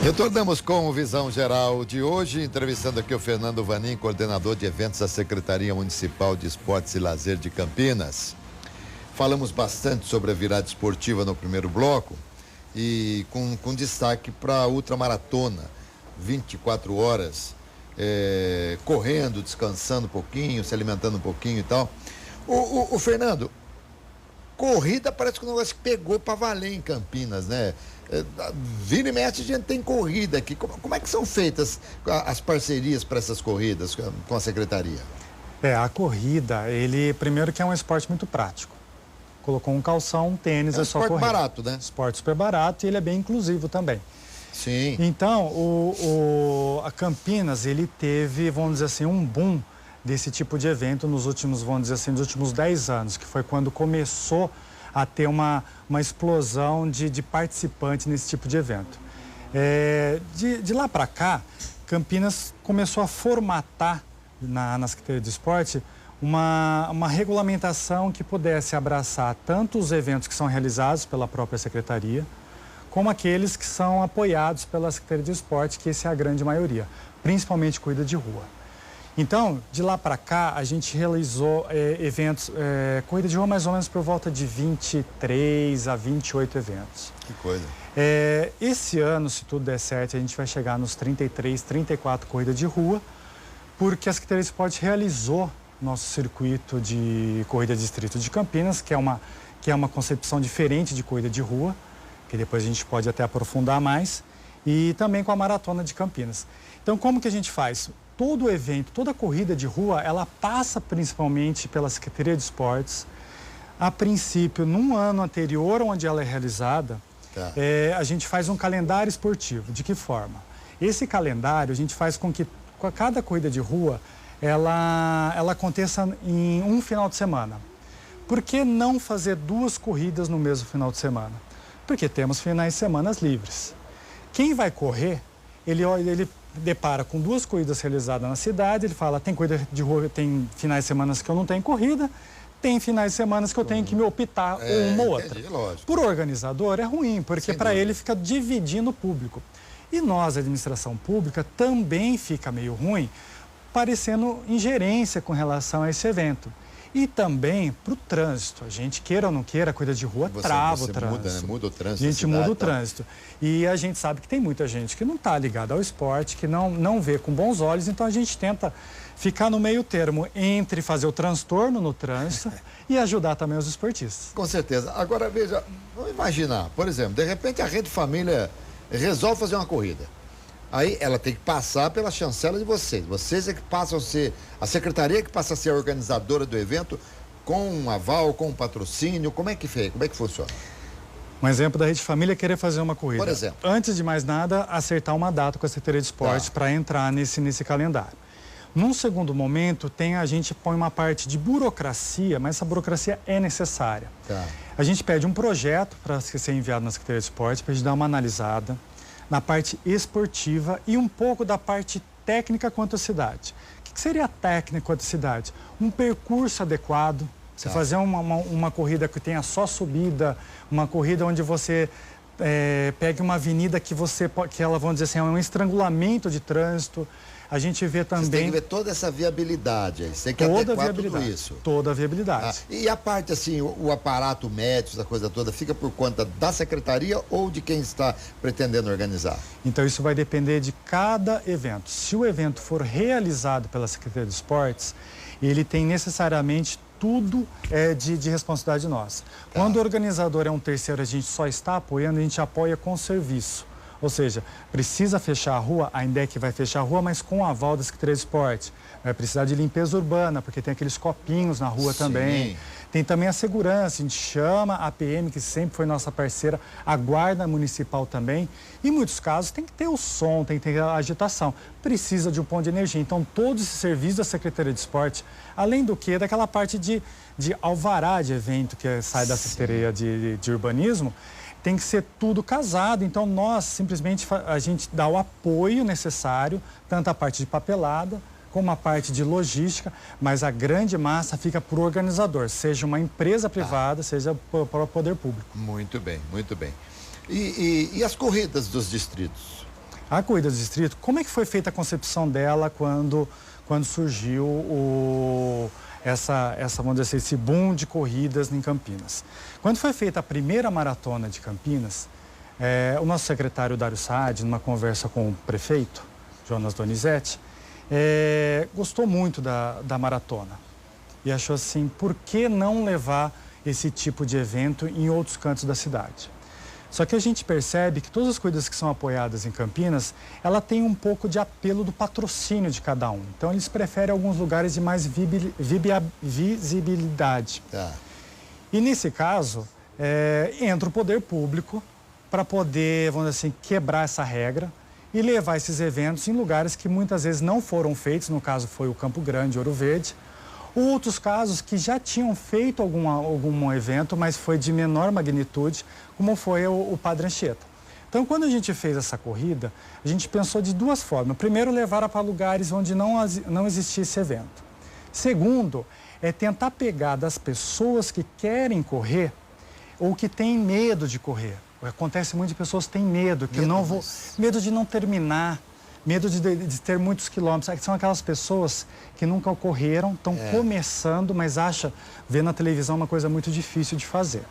Retornamos com o Visão Geral de hoje, entrevistando aqui o Fernando Vanin, coordenador de eventos da Secretaria Municipal de Esportes e Lazer de Campinas. Falamos bastante sobre a virada esportiva no primeiro bloco e com destaque para a ultramaratona, 24 horas, correndo, descansando um pouquinho, se alimentando um pouquinho e tal. O Fernando, corrida parece que o negócio pegou para valer em Campinas, né? Vira e mexe, a gente tem corrida aqui. Como é que são feitas as parcerias para essas corridas com a secretaria? A corrida, primeiro que é um esporte muito prático. Colocou um calção, um tênis, é só correr. Esporte barato, né? Esporte super barato e ele é bem inclusivo também. Sim. Então, a Campinas, ele teve, vamos dizer assim, um boom desse tipo de evento nos últimos, vamos dizer assim, nos últimos 10 anos, que foi quando começou a ter uma explosão de participantes nesse tipo de evento. De lá para cá, Campinas começou a formatar na Secretaria de Esporte uma regulamentação que pudesse abraçar tanto os eventos que são realizados pela própria Secretaria, como aqueles que são apoiados pela Secretaria de Esporte, que essa é a grande maioria, principalmente corrida de rua. Então, de lá para cá, a gente realizou eventos, corrida de rua mais ou menos por volta de 23 a 28 eventos. Que coisa. Esse ano, se tudo der certo, a gente vai chegar nos 33, 34 corridas de rua, porque a Secretaria de Esporte realizou nosso circuito de corrida distrito de Campinas, que é uma concepção diferente de corrida de rua, que depois a gente pode até aprofundar mais, e também com a Maratona de Campinas. Então, como que a gente faz? Todo evento, toda corrida de rua, ela passa principalmente pela Secretaria de Esportes. A princípio, num ano anterior onde ela é realizada, a gente faz um calendário esportivo. De que forma? Esse calendário, a gente faz com que cada corrida de rua, ela aconteça em um final de semana. Por que não fazer 2 corridas no mesmo final de semana? Porque temos finais de semana livres. Quem vai correr, ele depara com 2 corridas realizadas na cidade, ele fala, tem corrida de rua, tem finais de semana que eu não tenho corrida, tem finais de semana que eu tenho que me optar uma ou outra. Lógico. Por organizador é ruim, porque para ele fica dividindo o público. E nós, a administração pública, também fica meio ruim, parecendo ingerência com relação a esse evento. E também para o trânsito. A gente, queira ou não queira, a corrida de rua trava o trânsito. Muda o trânsito. A gente muda o trânsito. E a gente sabe que tem muita gente que não está ligada ao esporte, que não vê com bons olhos, então a gente tenta ficar no meio termo entre fazer o transtorno no trânsito e ajudar também os esportistas. Com certeza. Agora, veja, vamos imaginar, por exemplo, de repente a Rede Família resolve fazer uma corrida. Aí ela tem que passar pela chancela de vocês. Vocês é que passam a ser, a secretaria que passa a ser a organizadora do evento, com um aval, com um patrocínio. Como é que funciona? Um exemplo da Rede Família é querer fazer uma corrida. Por exemplo. Antes de mais nada, acertar uma data com a Secretaria de Esporte para entrar nesse calendário. Num segundo momento, a gente põe uma parte de burocracia, mas essa burocracia é necessária. A gente pede um projeto para ser enviado na Secretaria de Esporte, para a gente dar uma analisada na parte esportiva e um pouco da parte técnica quanto à cidade. O que seria técnica quanto à cidade? Um percurso adequado, você fazer uma corrida que tenha só subida, uma corrida onde você pegue uma avenida que ela, vamos dizer assim, é um estrangulamento de trânsito. A gente vê também... Você tem que ver toda essa viabilidade aí, você tem que adequar tudo isso. Toda a viabilidade. E a parte, assim, o aparato médico, essa coisa toda, fica por conta da secretaria ou de quem está pretendendo organizar? Então, isso vai depender de cada evento. Se o evento for realizado pela Secretaria de Esportes, ele tem necessariamente tudo de responsabilidade nossa. Quando o organizador é um terceiro, a gente só está apoiando, a gente apoia com serviço. Ou seja, precisa fechar a rua, a INDEC vai fechar a rua, mas com o aval da Secretaria de Esporte. Vai precisar de limpeza urbana, porque tem aqueles copinhos na rua também. Tem também a segurança, a gente chama a PM, que sempre foi nossa parceira, a Guarda Municipal também. Em muitos casos tem que ter o som, tem que ter a agitação. Precisa de um ponto de energia. Então, todos esses serviços da Secretaria de Esporte, além do que, daquela parte de alvará de evento que sai da Secretaria de Urbanismo, tem que ser tudo casado. Então, nós simplesmente a gente dá o apoio necessário, tanto a parte de papelada, como a parte de logística, mas a grande massa fica para o organizador, seja uma empresa privada, seja para o poder público. Muito bem, muito bem. E as corridas dos distritos? A corrida do distrito, como é que foi feita a concepção dela quando surgiu vamos dizer assim, esse boom de corridas em Campinas? Quando foi feita a primeira maratona de Campinas, o nosso secretário Dário Saad, numa conversa com o prefeito, Jonas Donizete, gostou muito da maratona e achou assim, por que não levar esse tipo de evento em outros cantos da cidade? Só que a gente percebe que todas as corridas que são apoiadas em Campinas, ela tem um pouco de apelo do patrocínio de cada um. Então, eles preferem alguns lugares de mais visibilidade. Tá. E, nesse caso, entra o poder público para poder, vamos dizer assim, quebrar essa regra e levar esses eventos em lugares que muitas vezes não foram feitos. No caso, foi o Campo Grande, Ouro Verde. Outros casos que já tinham feito algum evento, mas foi de menor magnitude, como foi o Padre Anchieta. Então, quando a gente fez essa corrida, a gente pensou de duas formas. Primeiro, levar para lugares onde não existia esse evento. Segundo, é tentar pegar das pessoas que querem correr ou que têm medo de correr. Acontece muito de pessoas que têm medo, medo de não terminar, medo de ter muitos quilômetros. São aquelas pessoas que nunca correram, estão começando, mas vê na televisão uma coisa muito difícil de fazer.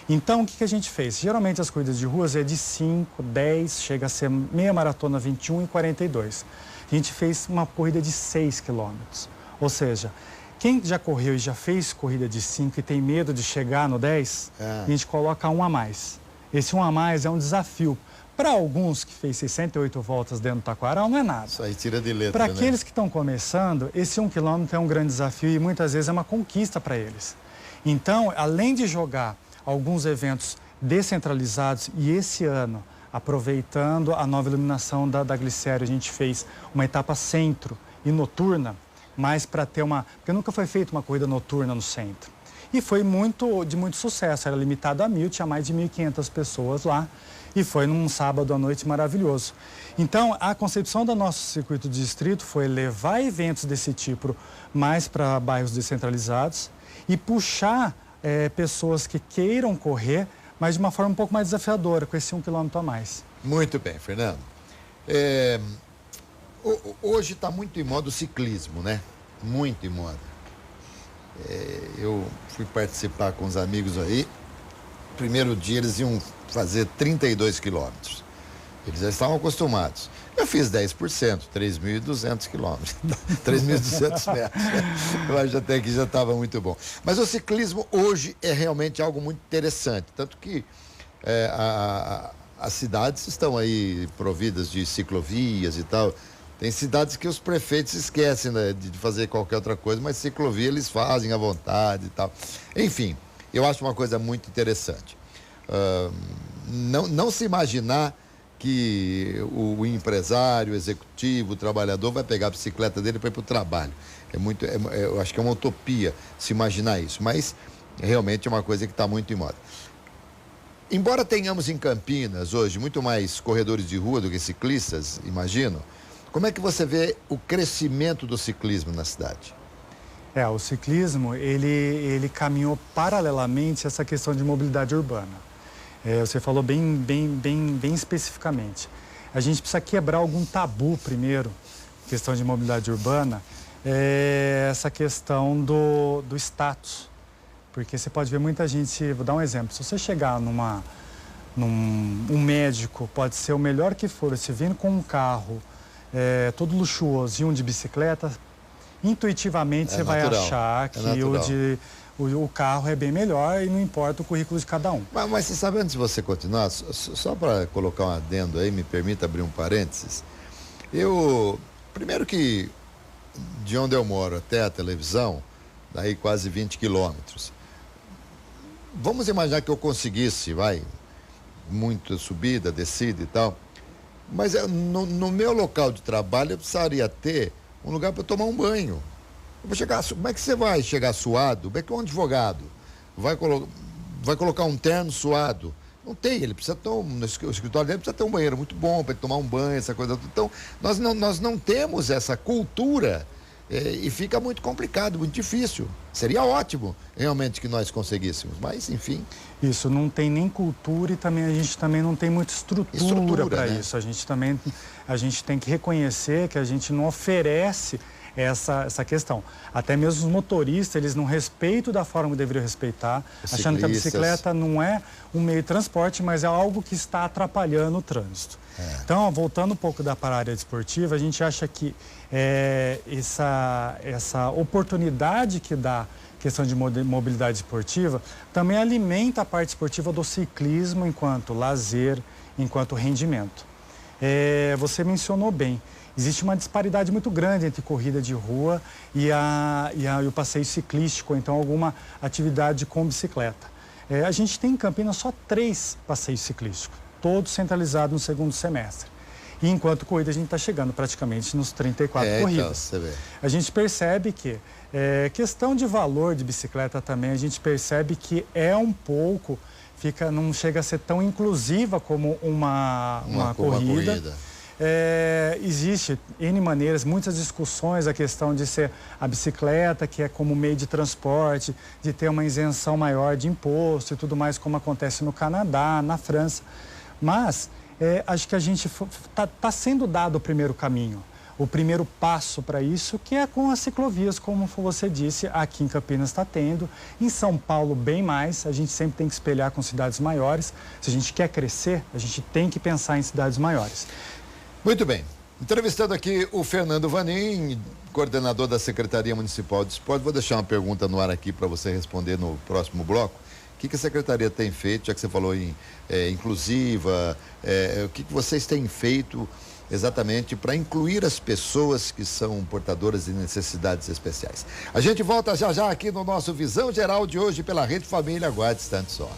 Então, o que a gente fez? Geralmente as corridas de ruas é de 5, 10, chega a ser meia maratona 21 e 42. A gente fez uma corrida de 6 quilômetros. Ou seja, quem já correu e já fez corrida de 5 e tem medo de chegar no 10, a gente coloca um a mais. Esse um a mais é um desafio. Para alguns que fez 68 voltas dentro do Taquaral, não é nada. Isso aí tira de letra, Para né? aqueles que estão começando, esse 1 quilômetro é um grande desafio e muitas vezes é uma conquista para eles. Então, além de jogar alguns eventos descentralizados, e esse ano, aproveitando a nova iluminação da Glicério, a gente fez uma etapa centro e noturna, mas para ter porque nunca foi feita uma corrida noturna no centro. E foi de muito sucesso, era limitado a 1.000, tinha mais de 1.500 pessoas lá. E foi num sábado à noite maravilhoso. Então, a concepção do nosso circuito de distrito foi levar eventos desse tipo mais para bairros descentralizados e puxar pessoas que queiram correr, mas de uma forma um pouco mais desafiadora, com esse 1 quilômetro a mais. Muito bem, Fernando. Hoje está muito em moda o ciclismo, né? Muito em moda. Eu fui participar com os amigos aí. Primeiro dia eles iam fazer 32 quilômetros. Eles já estavam acostumados. Eu fiz 10%, 3.200 quilômetros, 3.200 metros. Eu acho até que já estava muito bom. Mas o ciclismo hoje é realmente algo muito interessante. Tanto que as cidades estão aí providas de ciclovias e tal. Tem cidades que os prefeitos esquecem, né, de fazer qualquer outra coisa, mas ciclovia eles fazem à vontade e tal. Enfim, eu acho uma coisa muito interessante. Não se imaginar que o empresário, o executivo, o trabalhador vai pegar a bicicleta dele para ir para o trabalho. Eu acho que é uma utopia se imaginar isso, mas realmente é uma coisa que está muito em moda. Embora tenhamos em Campinas hoje muito mais corredores de rua do que ciclistas, imagino, como é que você vê o crescimento do ciclismo na cidade? O ciclismo, ele caminhou paralelamente a essa questão de mobilidade urbana. Você falou bem especificamente. A gente precisa quebrar algum tabu primeiro, questão de mobilidade urbana, essa questão do status. Porque você pode ver muita gente, vou dar um exemplo, se você chegar um médico, pode ser o melhor que for, você vindo com um carro todo luxuoso e um de bicicleta, intuitivamente você vai achar que o carro é bem melhor e não importa o currículo de cada um. Mas você sabe, antes de você continuar, só para colocar um adendo aí, me permita abrir um parênteses. Primeiro que de onde eu moro até a televisão, daí quase 20 quilômetros. Vamos imaginar que eu conseguisse, muita subida, descida e tal, mas no meu local de trabalho eu precisaria ter um lugar para tomar um banho. Como é que você vai chegar suado? Como é que um advogado vai colocar um terno suado? Não tem, ele precisa no escritório dele precisa ter um banheiro muito bom para ele tomar um banho, essa coisa. Então, nós não temos essa cultura e fica muito complicado, muito difícil. Seria ótimo realmente que nós conseguíssemos, mas enfim. Isso, não tem nem cultura e também a gente também não tem muita estrutura para né? isso. A gente tem que reconhecer que a gente não oferece essa questão. Até mesmo os motoristas, eles não respeitam da forma que deveriam respeitar, achando que a bicicleta não é um meio de transporte, mas é algo que está atrapalhando o trânsito. Então, voltando um pouco para a área esportiva, a gente acha que essa oportunidade que dá questão de mobilidade esportiva também alimenta a parte esportiva do ciclismo enquanto lazer, enquanto rendimento. Você mencionou bem, existe uma disparidade muito grande entre corrida de rua e o passeio ciclístico, então alguma atividade com bicicleta. A gente tem em Campinas só 3 passeios ciclísticos, todos centralizados no segundo semestre. E enquanto corrida a gente está chegando praticamente nos 34 corridas. Então, você vê. A gente percebe que questão de valor de bicicleta também, a gente percebe que um pouco, não chega a ser tão inclusiva como uma corrida. Existe N maneiras, muitas discussões, a questão de ser a bicicleta, que é como meio de transporte, de ter uma isenção maior de imposto e tudo mais, como acontece no Canadá, na França. Mas acho que a gente está sendo dado o primeiro caminho, o primeiro passo para isso, que é com as ciclovias, como você disse, aqui em Campinas está tendo, em São Paulo bem mais, a gente sempre tem que espelhar com cidades maiores. Se a gente quer crescer, a gente tem que pensar em cidades maiores. Muito bem. Entrevistando aqui o Fernando Vanin, coordenador da Secretaria Municipal de Esporte. Vou deixar uma pergunta no ar aqui para você responder no próximo bloco. O que a Secretaria tem feito, já que você falou em inclusiva, o que vocês têm feito exatamente para incluir as pessoas que são portadoras de necessidades especiais? A gente volta já aqui no nosso Visão Geral de hoje pela Rede Família. Aguarde instante só.